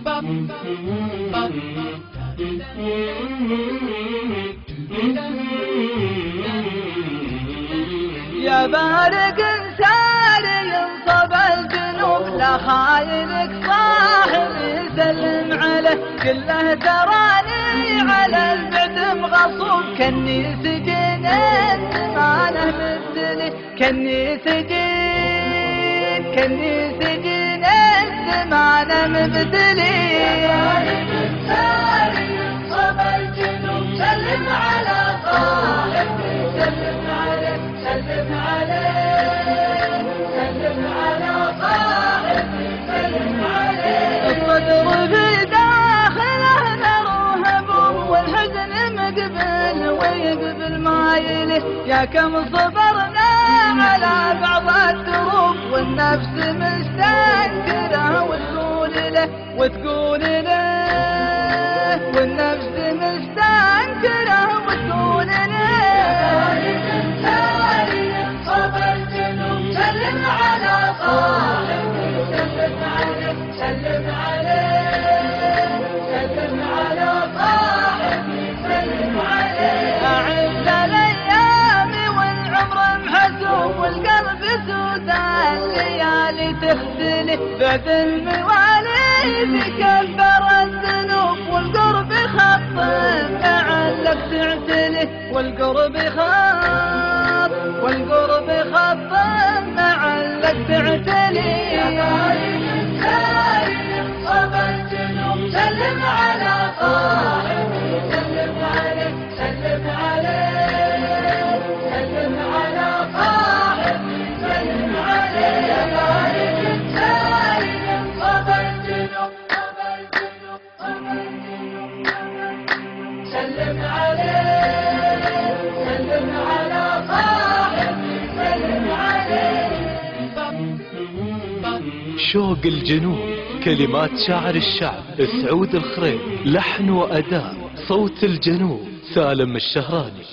يا بارق ساري ينصب الجنوب لا خاينك صاحب يسلم عليه كله تراني على البعد مغصوب كني سجين زمانه مثلي كني سجين زمانه مثلي. يا بارق ساري ينصب الجنوب سلم على صاحب سلم عليه سلم على صاحب سلم عليه. الصدر في داخله نار وهموم والحزن مقبل ويقبل ما يليه يا كم صبرنا على بعض الدروب والنفس مستنكره وتقول له والنفس مستنكره وتقول له. سلم على صاحب سلم عليه سلم على صاحب سلم عليه. أعز الأيام والعمر محسوب والقلب سودان الليالي تختلي بعد المواليد كبر الذنوب والقرب خط لعلك تعتلي والقرب خط لعلك تعتلي. يا بارق ساري ينصب الجنوب سلم على صاحب سلم عليه سلم على صاحب سلم عليه. يا بارق ساري ينصب الجنوب سلم عليه سلم على صاحب سلم عليه. شوق الجنوب كلمات شاعر الشعب سعود الخريب لحن وأداء صوت الجنوب سالم الشهراني.